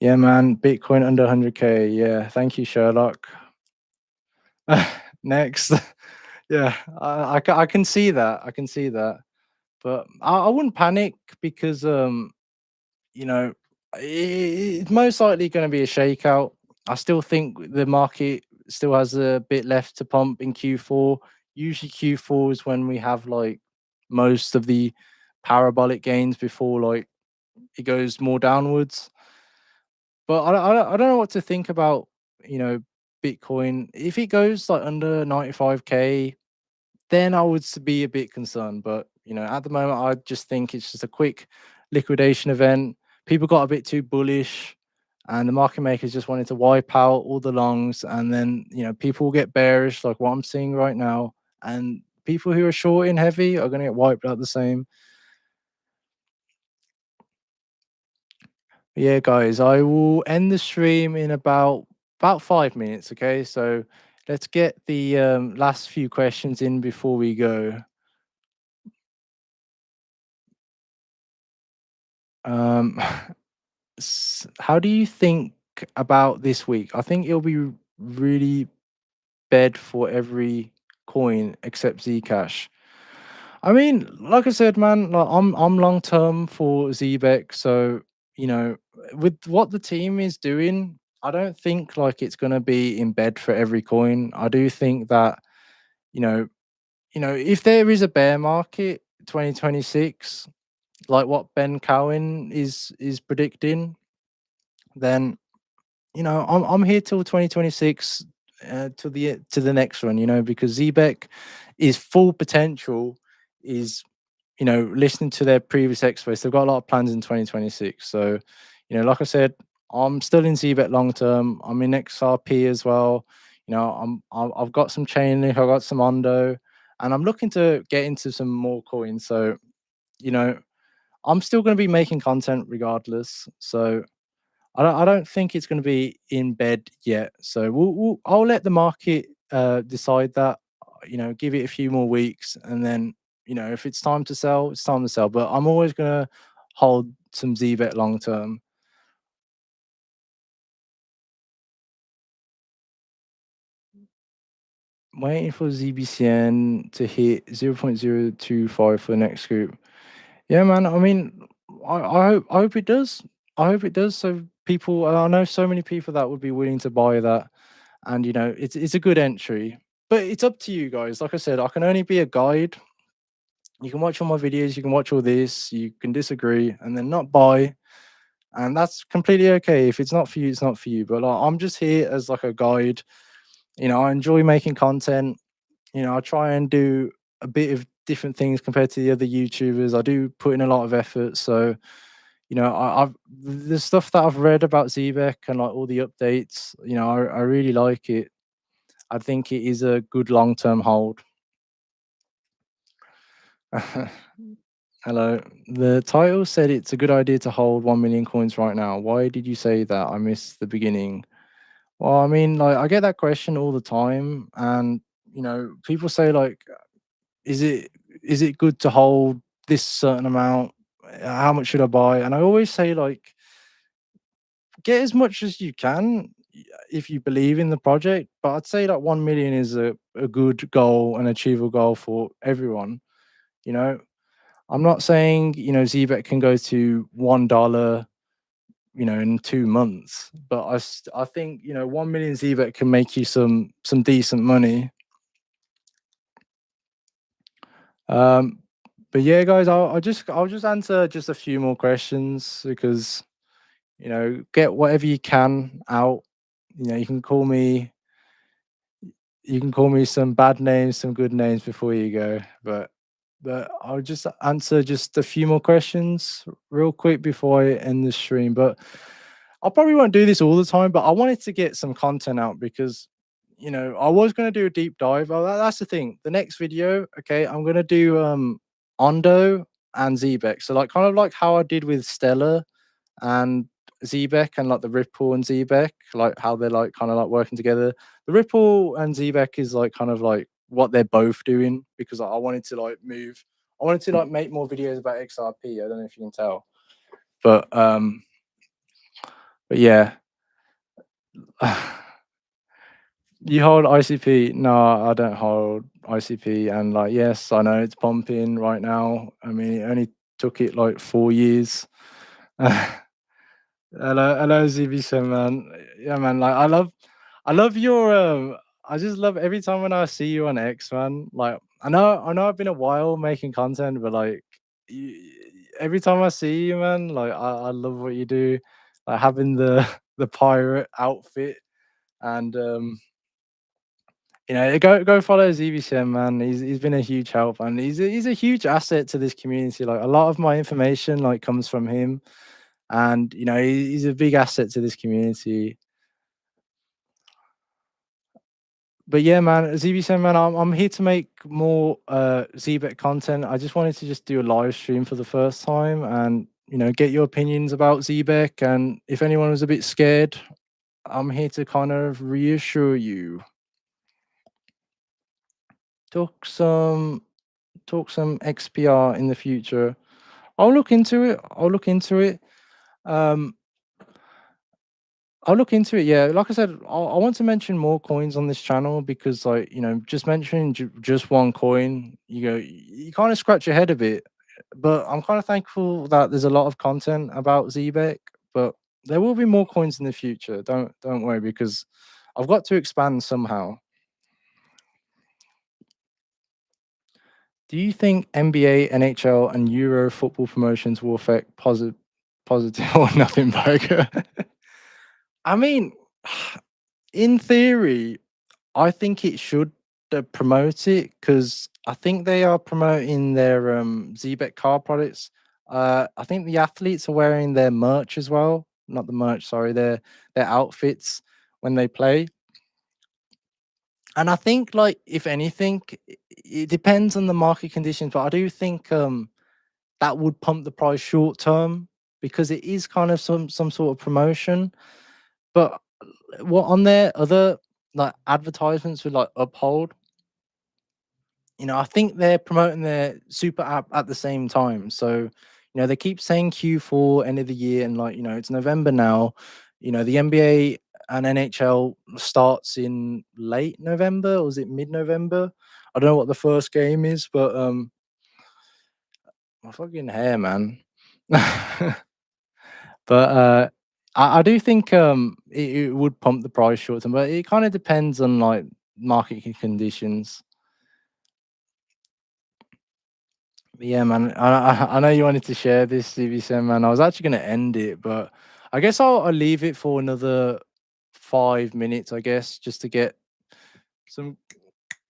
Yeah, man, Bitcoin under 100K. Yeah, thank you, Sherlock. Next. Yeah, I can see that. I can see that. But I wouldn't panic because you know, it's most likely going to be a shakeout. I still think the market still has a bit left to pump in Q4. Usually, Q4 is when we have like most of the parabolic gains before like it goes more downwards. But I don't know what to think about you know Bitcoin. If it goes like under 95K, then I would be a bit concerned. But at the moment, I just think it's just a quick liquidation event. People got a bit too bullish, and the market makers just wanted to wipe out all the longs, and then people will get bearish, like what I'm seeing right now, and people who are short in heavy are going to get wiped out the same. Yeah, guys, I will end the stream in about 5 minutes. Okay, so let's get the last few questions in before we go. Um, how do you think about this week? I think it'll be really bad for every coin except Zcash. I mean, like I said, man, like I'm long term for Zebec, so with what the team is doing, I don't think like it's gonna be in bed for every coin. I do think that you know, if there is a bear market 2026, like what Ben Cowen is predicting, then I'm here till 2026 to the next one, because Zebec is full potential is listening to their previous experts, they've got a lot of plans in 2026. So, like I said, I'm still in Zebec long term. I'm in XRP as well. I've got some Chainlink, I've got some Ondo, and I'm looking to get into some more coins. So, you know, I'm still going to be making content regardless. So I don't think it's going to be in bed yet. So I'll let the market decide that. Give it a few more weeks, and then if it's time to sell, it's time to sell. But I'm always going to hold some ZBet long term. Waiting for ZBCN to hit 0.025 for the next group. Yeah, man. I mean, I hope it does. I hope it does. So people, I know so many people that would be willing to buy that, and it's a good entry. But it's up to you guys. Like I said, I can only be a guide. You can watch all my videos, you can watch all this, you can disagree, and then not buy, and that's completely okay. If it's not for you, it's not for you. But like, I'm just here as like a guide. I enjoy making content. I try and do a bit of different things compared to the other YouTubers. I do put in a lot of effort. So, I've the stuff that I've read about Zebec and like all the updates, I really like it. I think it is a good long term hold. Hello. The title said it's a good idea to hold 1 million coins right now. Why did you say that? I missed the beginning. Well, I mean, like, I get that question all the time. And, people say, like, is it is it good to hold this certain amount? How much should I buy? And I always say, like, get as much as you can if you believe in the project. But I'd say like 1 million is a good goal, an achievable goal for everyone. You know, I'm not saying, ZBET can go to $1, in 2 months, but I think, 1 million ZBET can make you some decent money. Um, But yeah, guys, I'll just answer just a few more questions because get whatever you can out. You can call me some bad names, some good names before you go. But I'll just answer just a few more questions real quick before I end the stream. But I probably won't do this all the time, but I wanted to get some content out because I was gonna do a deep dive. Oh, that's the thing. The next video, okay, I'm gonna do Ondo and Zebec. So like kind of like how I did with Stella and zebec and like the Ripple and zebec, like how they're like kind of like working together. The Ripple and zebec is like kind of like what they're both doing because I wanted to like move. I wanted to like make more videos about XRP. I don't know if you can tell, but yeah. You hold ICP? No, I don't hold ICP. And like, yes, I know it's pumping right now. I mean, it only took it like 4 years. Hello, ZBCN, man. Yeah, man. Like, I love your. I just love every time when I see you on X, man. Like, I know, I've been a while making content, but like, you, every time I see you, man, like, I love what you do. Like having the the pirate outfit, and go follow ZBCN, man. He's been a huge help, and he's a huge asset to this community. Like a lot of my information like comes from him, and he's a big asset to this community. But yeah, man, ZBCN, man, I'm here to make more ZBet content. I just wanted to just do a live stream for the first time, and get your opinions about ZBEC. And if anyone was a bit scared, I'm here to kind of reassure you. Talk some XPR in the future. I'll look into it. Um, I'll look into it. Yeah, like I said, I want to mention more coins on this channel because, like, just mentioning just one coin, you kind of scratch your head a bit. But I'm kind of thankful that there's a lot of content about ZBEC. But there will be more coins in the future. Don't worry because I've got to expand somehow. Do you think NBA, NHL, and Euro football promotions will affect positive or nothing burger? I mean, in theory, I think it should promote it because I think they are promoting their ZBet car products. I think the athletes are wearing their merch as well. Not the merch, sorry, their outfits when they play. And I think, like, if anything, it depends on the market conditions, but I do think that would pump the price short term because it is kind of some sort of promotion. But what on their other like advertisements with like Uphold, I think they're promoting their super app at the same time. So, they keep saying Q4 end of the year, and like, it's November now. The NBA and NHL starts in late November, or is it mid-November? I don't know what the first game is, but my fucking hair, man. But I do think it would pump the price short term, but it kind of depends on like market conditions. But yeah, man, I know you wanted to share this CB7, man. I was actually going to end it, but I guess I'll leave it for another 5 minutes, I guess, just to get some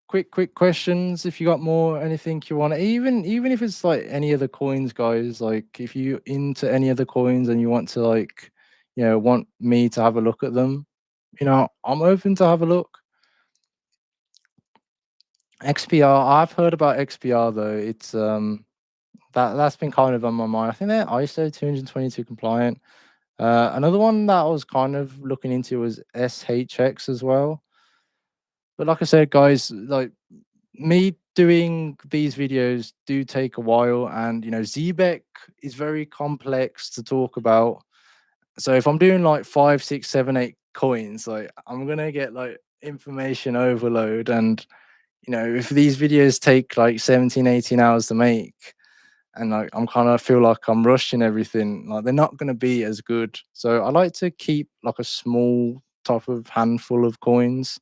quick questions. If you got more, anything you want, even if it's like any other coins, guys. Like if you into any other coins and you want to like, want me to have a look at them, I'm open to have a look. XPR, I've heard about XPR though. It's that's been kind of on my mind. I think they're ISO 222 compliant. Another one that I was kind of looking into was SHX as well. But like I said, guys, like me doing these videos do take a while, and ZBEC is very complex to talk about. So if I'm doing like 5, 6, 7, 8 coins, like I'm gonna get like information overload. And if these videos take like 17, 18 hours to make, and like I'm kind of feel like I'm rushing everything, like they're not going to be as good. So I like to keep like a small type of handful of coins.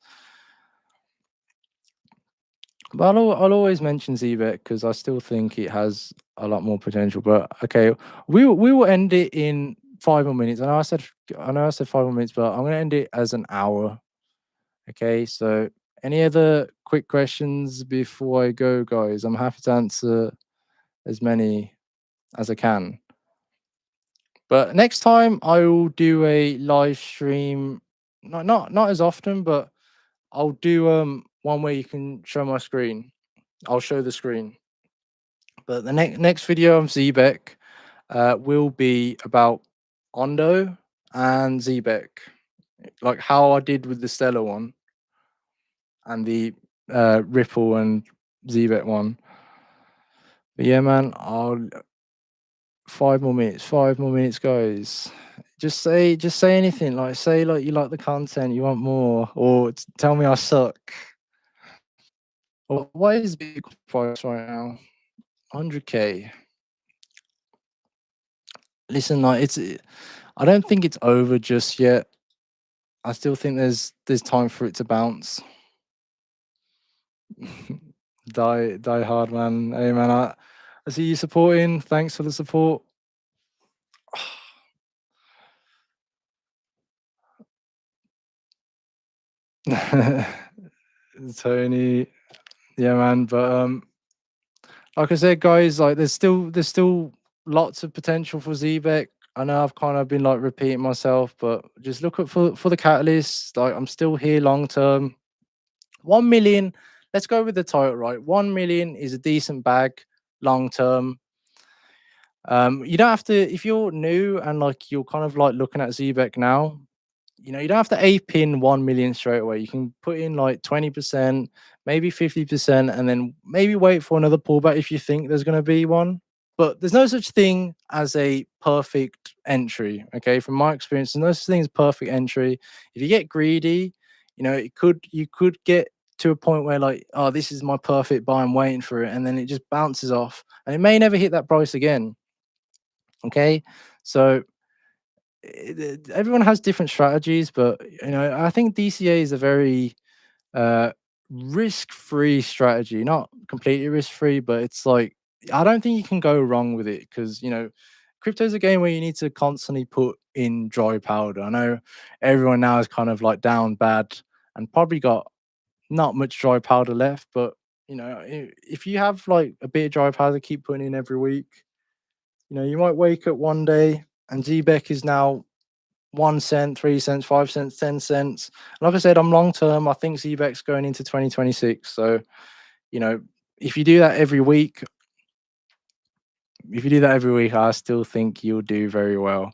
But I'll always mention zebec because I still think it has a lot more potential. But okay, we will end it in 5 more minutes. I know I said 5 more minutes, but I'm gonna end it as an hour. Okay, so any other quick questions before I go, guys? I'm happy to answer as many as I can. But next time I will do a live stream, not as often, but I'll do one where you can show my screen. I'll show the screen. But the next video of zebec will be about Ondo and zebec, like how I did with the Stellar one and the Ripple and zebec one. But yeah, man, I'll 5 more minutes, 5 more minutes, guys. Just say anything. Like say like you like the content, you want more, or tell me I suck. Or what is big price right now? 100K. Listen, like I don't think it's over just yet. I still think there's time for it to bounce. Die hard, man. Hey, man, I see you supporting. Thanks for the support. Tony, yeah, man. But like I said, guys, like there's still lots of potential for zebec. I know I've kind of been like repeating myself, but just look at for the catalyst. Like I'm still here long term. 1 million. Let's go with the title, right? 1 million is a decent bag long term. You don't have to if you're new and like you're kind of like looking at zebec now. You don't have to ape in 1 million straight away. You can put in like 20%, maybe 50%, and then maybe wait for another pullback if you think there's going to be one. But there's no such thing as a perfect entry. Okay, from my experience, there's no such thing as perfect entry. If you get greedy, you could get to a point where like, oh, this is my perfect buy. I'm waiting for it, and then it just bounces off, and it may never hit that price again. Okay, so everyone has different strategies, but I think DCA is a very uh, risk-free strategy. Not completely risk-free, but it's like I don't think you can go wrong with it because crypto is a game where you need to constantly put in dry powder. I know everyone now is kind of like down bad and probably got not much dry powder left, but if you have like a bit of dry powder, keep putting in every week. You might wake up one day and ZBEC is now 1 cent, 3 cents, 5 cents, 10 cents. Like I said, I'm long term. I think ZBEC's going into 2026. So, you know, if you do that every week, I still think you'll do very well.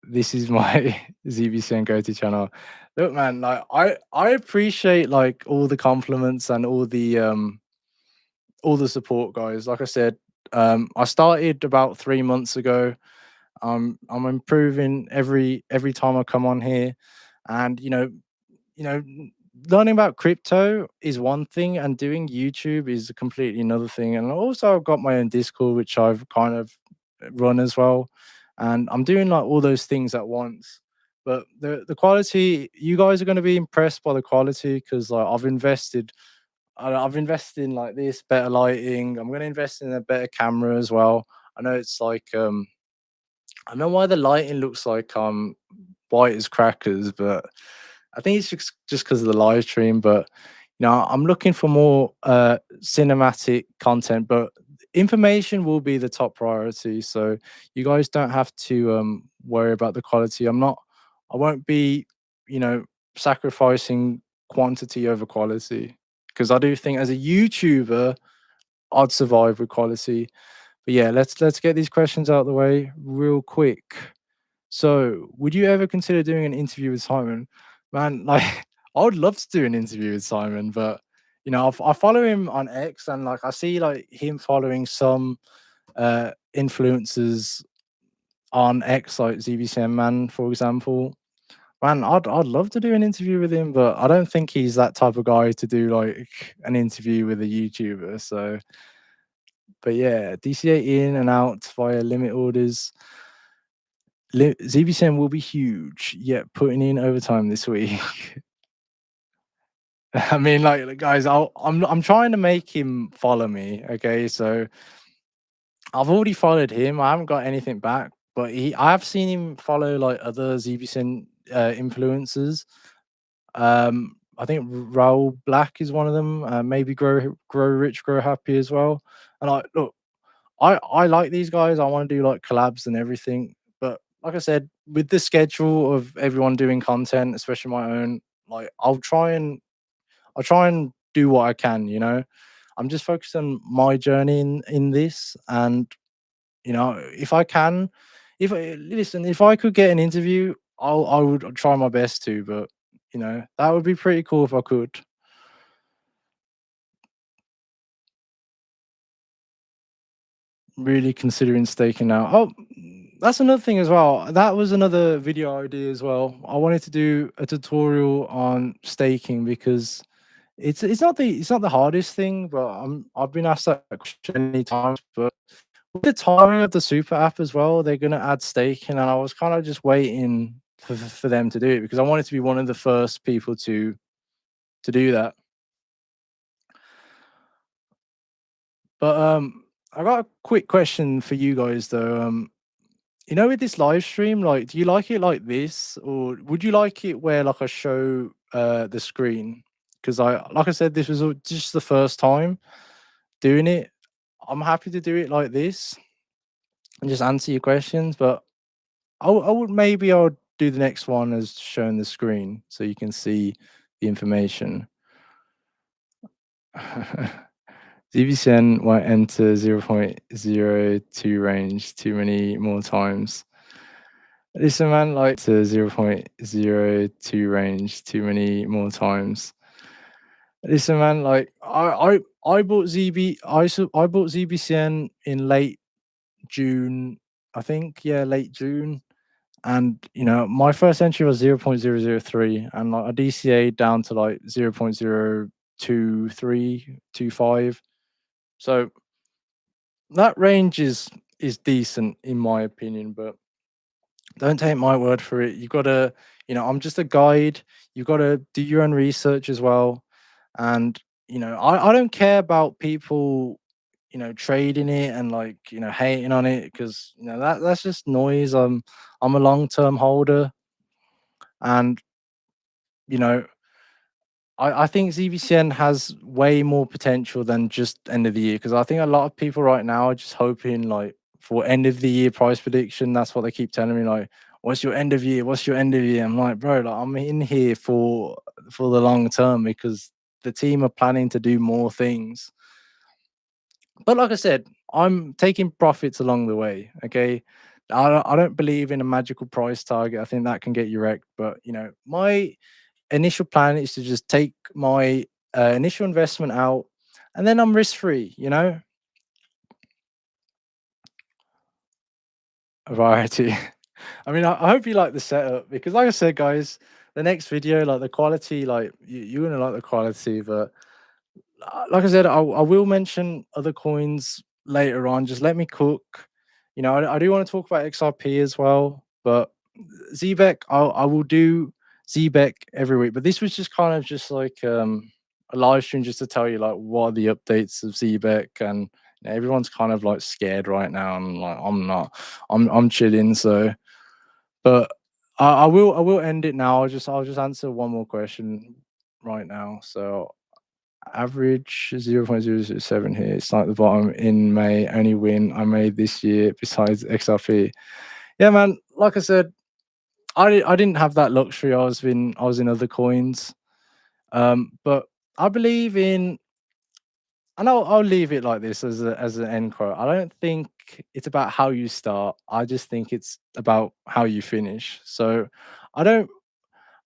This is my ZBCN go-to channel. Look, man, like I appreciate like all the compliments and all the support, guys. Like I said, I started about 3 months ago. I'm improving every time I come on here, and you know, learning about crypto is one thing, and doing YouTube is a completely another thing. And also, I've got my own Discord, which I've kind of run as well, and I'm doing like all those things at once. But the quality, you guys are going to be impressed by the quality because like I've invested in like this better lighting. I'm going to invest in a better camera as well. I know it's like I don't know why the lighting looks like white as crackers, but I think it's just because of the live stream. But I'm looking for more cinematic content, but information will be the top priority. So you guys don't have to worry about the quality. I won't be, you know, sacrificing quantity over quality because I do think as a YouTuber, I'd survive with quality. But yeah, let's get these questions out of the way real quick. So, would you ever consider doing an interview with Simon? Man, like I would love to do an interview with Simon, but I follow him on X and like I see like him following some influencers on X, like ZBCN man, for example. Man, I'd love to do an interview with him, but I don't think he's that type of guy to do like an interview with a YouTuber. So, but yeah, DCA in and out via limit orders. ZBCN will be huge. Yeah, putting in overtime this week. I mean, like, guys, I'm trying to make him follow me. Okay, so I've already followed him. I haven't got anything back, but I have seen him follow like other ZBCN influencers. I think Raul Black is one of them. Maybe Grow Rich, Grow Happy as well. And I look, I like these guys. I want to do like collabs and everything. But like I said, with the schedule of everyone doing content, especially my own, like I'll try and do what I can. I'm just focused on my journey in this, and if I can, if I listen, if I could get an interview, I would try my best to. But that would be pretty cool if I could. Really considering staking out. Oh, that's another thing as well. That was another video idea as well. I wanted to do a tutorial on staking because it's not the hardest thing, but I've been asked that question many times. But with the timing of the super app as well, they're gonna add staking, and I was kind of just waiting for them to do it because I wanted to be one of the first people to do that. But I got a quick question for you guys though. With this live stream, like, do you like it like this, or would you like it where like I show the screen? Because like I said, this was just the first time doing it. I'm happy to do it like this and just answer your questions, but I would maybe I'll do the next one as showing the screen so you can see the information. ZBCN won't enter 0.02 range too many more times. Listen, man, like to 0.02 range too many more times. Listen, man, like I bought I bought ZBCN in late June, I think. Yeah, late June. And my first entry was 0.003, and like a DCA down to like 0.02325. So that range is decent in my opinion, but don't take my word for it. You gotta, I'm just a guide. You gotta do your own research as well. And I don't care about people, trading it and like, hating on it because that's just noise. I'm a long-term holder, and you know, I think ZBCN has way more potential than just end of the year because I think a lot of people right now are just hoping like for end of the year price prediction. That's what they keep telling me, like, what's your end of year? What's your end of year? I'm like, bro, like I'm in here for the long term because the team are planning to do more things. But like I said, I'm taking profits along the way. Okay. I don't believe in a magical price target. I think that can get you wrecked. But my initial plan is to just take my initial investment out, and then I'm risk free. A variety. I mean, I hope you like the setup because, like I said, guys, the next video, like the quality, like you're gonna like the quality. But like I said, I will mention other coins later on. Just let me cook. I do want to talk about XRP as well, but zebec, I will do zebec every week. But this was just kind of just like a live stream just to tell you like what are the updates of zebec, and everyone's kind of like scared right now, and like I'm not. I'm chilling. So, but I will end it now. I'll just answer one more question right now. So average 0.007 here. It's like the bottom in May. Only win I made this year besides XRP. Yeah, man. Like I said, I didn't have that luxury. I was in other coins. But I believe in, and I'll leave it like this as an end quote. I don't think it's about how you start. I just think it's about how you finish. So I don't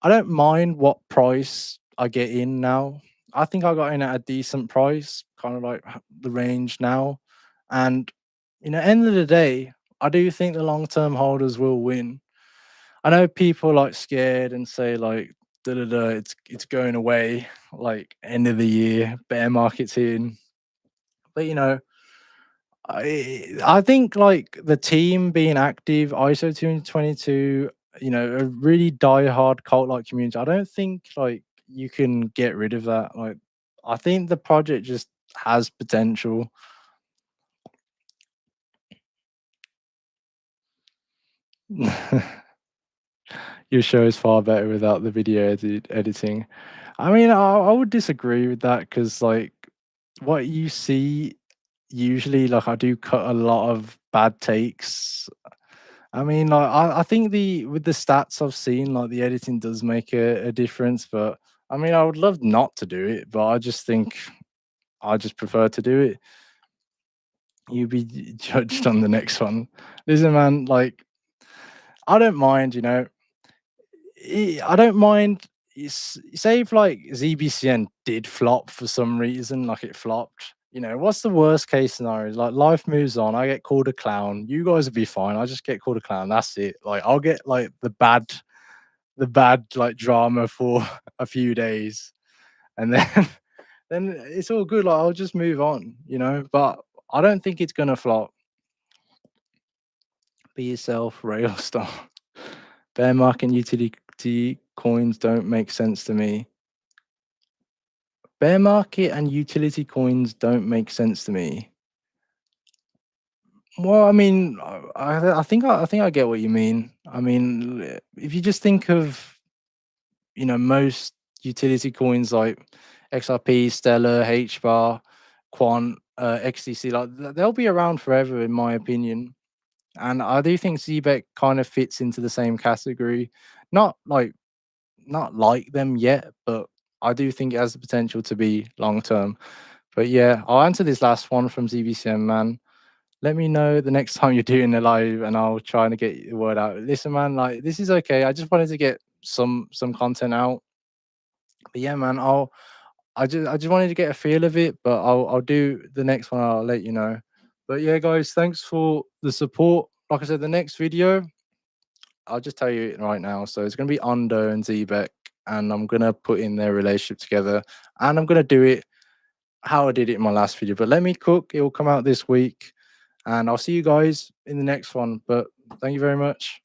I don't mind what price I get in now. I think I got in at a decent price, kind of like the range now. And end of the day, I do think the long term holders will win. I know people like scared and say like da da da, it's going away, like end of the year, bear market's in. But I think like the team being active, ISO 222, a really die-hard cult like community. I don't think like you can get rid of that. Like, I think the project just has potential. Your show is far better without the video editing. I mean, I would disagree with that because, like, what you see usually, like, I do cut a lot of bad takes. I mean, like, I think with the stats I've seen, like, the editing does make a difference. But I mean, I would love not to do it, but I just think I just prefer to do it. You be judged on the next one. Listen, man, like, I don't mind, I don't mind. Say if like ZBCN did flop for some reason, like it flopped. What's the worst case scenario? Like life moves on. I get called a clown. You guys will be fine. I just get called a clown. That's it. Like I'll get like the bad like drama for a few days, and then then it's all good. Like I'll just move on. But I don't think it's gonna flop. Be yourself, rail star. Bear market and utility coins don't make sense to me. Bear market and utility coins don't make sense to me. Well, I mean, I think I get what you mean. I mean, if you just think of most utility coins like XRP, Stellar, HBAR, Quant, XTC, like they'll be around forever, in my opinion. And I do think zebec kind of fits into the same category. Not like not like them yet, but I do think it has the potential to be long term. But yeah, I'll answer this last one from ZBCN, man. Let me know the next time you're doing a live, and I'll try to get the word out. Listen, man, like this is okay. I just wanted to get some content out. But yeah, man, I just wanted to get a feel of it, but I'll do the next one. I'll let you know. But yeah, guys, thanks for the support. Like I said, the next video, I'll just tell you it right now. So it's gonna be Undo and Zebec, and I'm gonna put in their relationship together, and I'm gonna do it how I did it in my last video. But let me cook. It will come out this week, and I'll see you guys in the next one. But thank you very much.